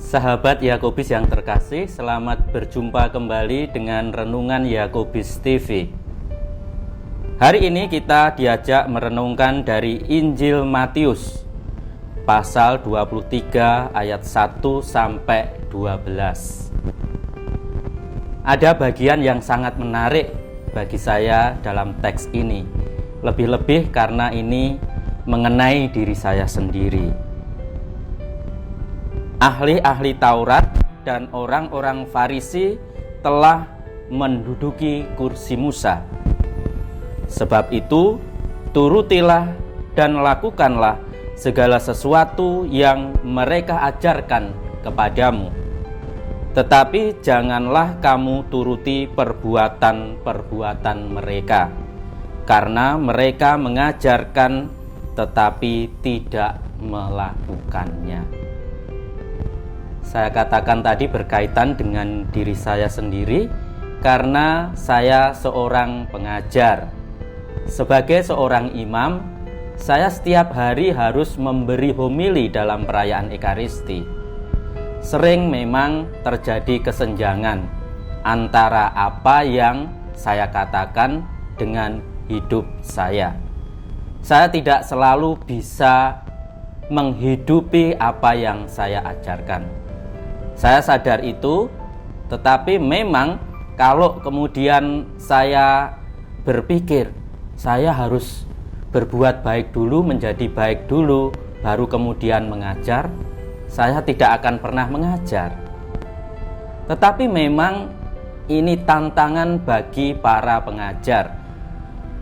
Sahabat Yakobis yang terkasih, selamat berjumpa kembali dengan Renungan Yakobis TV. Hari ini kita diajak merenungkan dari Injil Matius pasal 23 ayat 1 sampai 12. Ada bagian yang sangat menarik bagi saya dalam teks ini, lebih-lebih karena ini mengenai diri saya sendiri. Ahli-ahli Taurat dan orang-orang Farisi telah menduduki kursi Musa. Sebab itu, turutilah dan lakukanlah segala sesuatu yang mereka ajarkan kepadamu. Tetapi janganlah kamu turuti perbuatan-perbuatan mereka, karena mereka mengajarkan tetapi tidak melakukannya. Saya katakan tadi berkaitan dengan diri saya sendiri karena saya seorang pengajar. Sebagai seorang imam, saya setiap hari harus memberi homili dalam perayaan Ekaristi. Sering memang terjadi kesenjangan antara apa yang saya katakan dengan hidup saya. Saya tidak selalu bisa menghidupi apa yang saya ajarkan. Saya sadar itu, tetapi memang kalau kemudian saya berpikir saya harus berbuat baik dulu, menjadi baik dulu, baru kemudian mengajar, saya tidak akan pernah mengajar. Tetapi memang ini tantangan bagi para pengajar.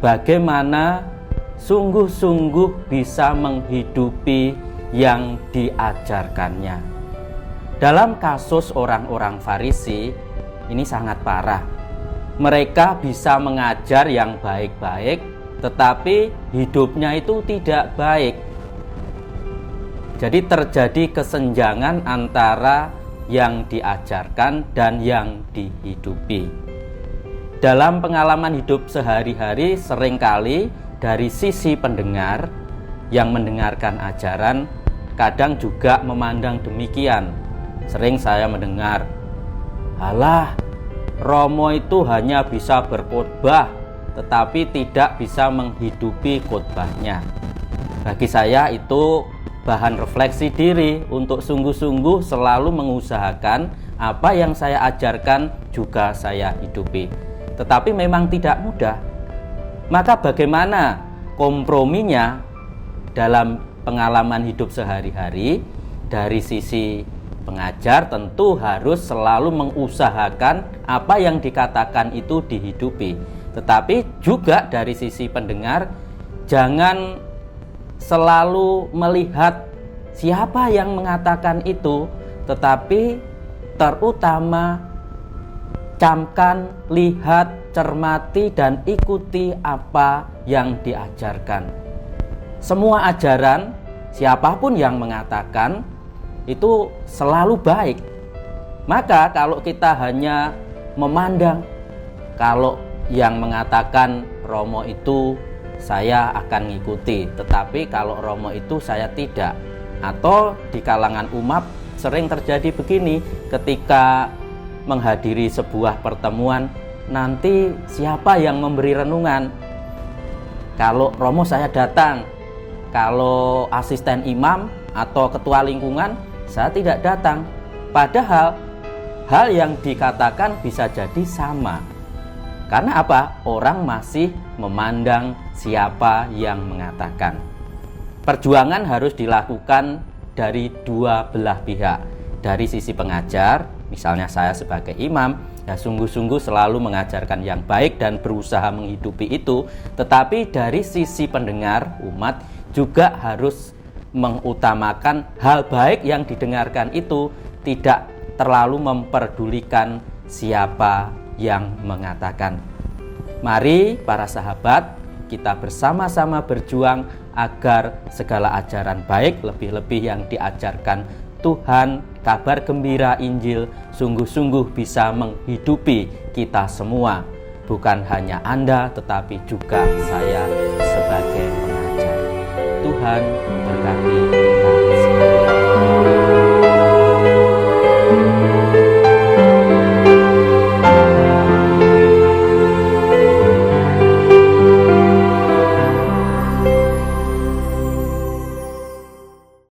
Bagaimana sungguh-sungguh bisa menghidupi yang diajarkannya. Dalam kasus orang-orang Farisi, ini sangat parah. Mereka bisa mengajar yang baik-baik, tetapi hidupnya itu tidak baik. Jadi terjadi kesenjangan antara yang diajarkan dan yang dihidupi. Dalam pengalaman hidup sehari-hari, seringkali dari sisi pendengar yang mendengarkan ajaran, kadang juga memandang demikian. Sering saya mendengar, "Halah, Romo itu hanya bisa berkhotbah, tetapi tidak bisa menghidupi khotbahnya." Bagi saya itu bahan refleksi diri untuk sungguh-sungguh selalu mengusahakan apa yang saya ajarkan juga saya hidupi. Tetapi memang tidak mudah. Maka bagaimana komprominya dalam pengalaman hidup sehari-hari? Dari sisi pengajar tentu harus selalu mengusahakan apa yang dikatakan itu dihidupi. Tetapi juga dari sisi pendengar, jangan selalu melihat siapa yang mengatakan itu, tetapi terutama camkan, lihat, cermati, dan ikuti apa yang diajarkan. Semua ajaran, siapapun yang mengatakan, itu selalu baik. Maka kalau kita hanya memandang, kalau yang mengatakan Romo itu saya akan ngikuti, tetapi kalau Romo itu saya tidak. Atau di kalangan umat sering terjadi begini, ketika menghadiri sebuah pertemuan, nanti siapa yang memberi renungan? Kalau Romo saya datang, kalau asisten imam atau ketua lingkungan saya tidak datang. Padahal hal yang dikatakan bisa jadi sama. Karena apa? Orang masih memandang siapa yang mengatakan. Perjuangan harus dilakukan dari dua belah pihak. Dari sisi pengajar, misalnya saya sebagai imam, ya sungguh-sungguh selalu mengajarkan yang baik dan berusaha menghidupi itu. Tetapi dari sisi pendengar, umat juga harus mengutamakan hal baik yang didengarkan itu, tidak terlalu memperdulikan siapa yang mengatakan. Mari para sahabat, kita bersama-sama berjuang agar segala ajaran baik, lebih-lebih yang diajarkan Tuhan, kabar gembira Injil, sungguh-sungguh bisa menghidupi kita semua. Bukan hanya Anda, tetapi juga saya sebagai pengajar. Tuhan memberkati.